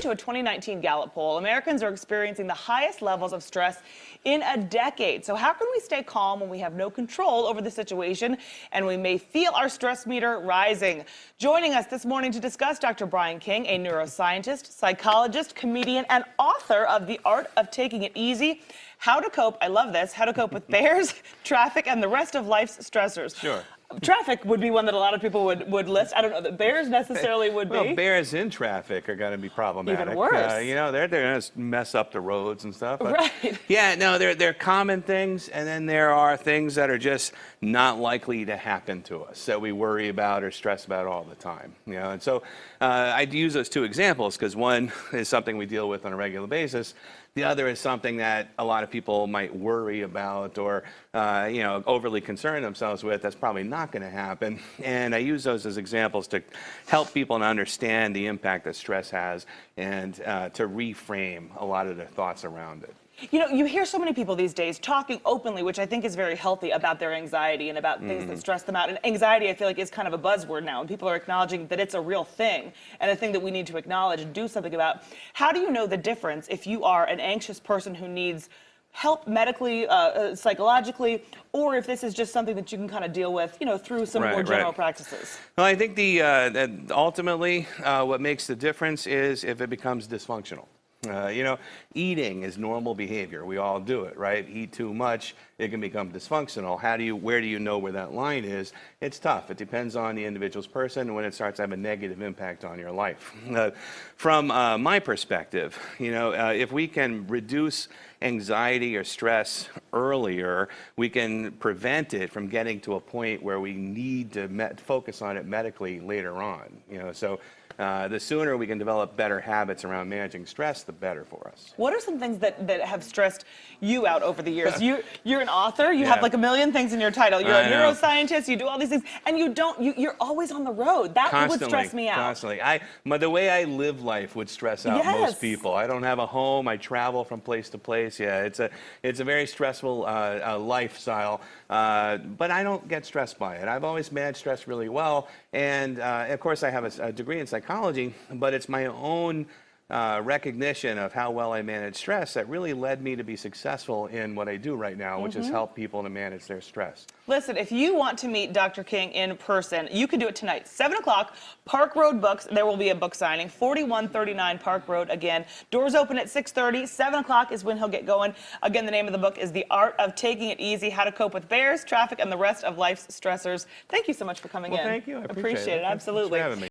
According to a 2019 Gallup poll, Americans are experiencing the highest levels of stress in a decade. So how can we stay calm when we have no control over the situation and we may feel our stress meter rising? Joining us this morning to discuss, Dr. Brian King, a neuroscientist, psychologist, comedian, and author of The Art of Taking It Easy, How to Cope, I love this, How to Cope with Bears, Traffic, and the Rest of Life's Stressors. Sure. Traffic would be one that a lot of people would list. I don't know that bears necessarily would be. Well, bears in traffic are going to be problematic. Even worse. You know, they're going to mess up the roads and stuff. But right. Yeah, no, they're common things, and then there are things that are just not likely to happen to us that we worry about or stress about all the time. You know, and so I'd use those two examples because one is something we deal with on a regular basis. The other is something that a lot of people might worry about or, you know, overly concern themselves with. That's probably not going to happen. And I use those as examples to help people to understand the impact that stress has and to reframe a lot of their thoughts around it. You know, you hear so many people these days talking openly, which I think is very healthy, about their anxiety and about things that stress them out. And anxiety, I feel like, is kind of a buzzword now, and people are acknowledging that it's a real thing and a thing that we need to acknowledge and do something about. How do you know the difference if you are an anxious person who needs help medically, psychologically, or if this is just something that you can kind of deal with, you know, through some more general practices? Well, I think ultimately what makes the difference is if it becomes dysfunctional. You know, eating is normal behavior. We all do it, right? Eat too much, it can become dysfunctional. Where do you know where that line is? It's tough. It depends on the individual's person when it starts to have a negative impact on your life. From my perspective, you know, if we can reduce anxiety or stress earlier, we can prevent it from getting to a point where we need to focus on it medically later on. You know, so the sooner we can develop better habits around managing stress, the better for us. What are some things that have stressed you out over the years? You're an author. You have like a million things in your title. You're a neuroscientist. You do all these things, and you're always on the road. That would stress me out. Constantly. The way I live life would stress out most people. I don't have a home. I travel from place to place. Yeah, it's a very stressful lifestyle, but I don't get stressed by it. I've always managed stress really well, and of course I have a degree in psychology, but it's my own recognition of how well I manage stress that really led me to be successful in what I do right now, which is help people to manage their stress. Listen, if you want to meet Dr. King in person, you can do it tonight, 7 o'clock, Park Road Books. There will be a book signing, 4139 Park Road. Again, doors open at 6:30. 7 o'clock is when he'll get going. Again, the name of the book is The Art of Taking It Easy, How to Cope with Bears, Traffic, and the Rest of Life's Stressors. Thank you so much for coming in. Thank you. I appreciate it. Absolutely. Thanks for having me.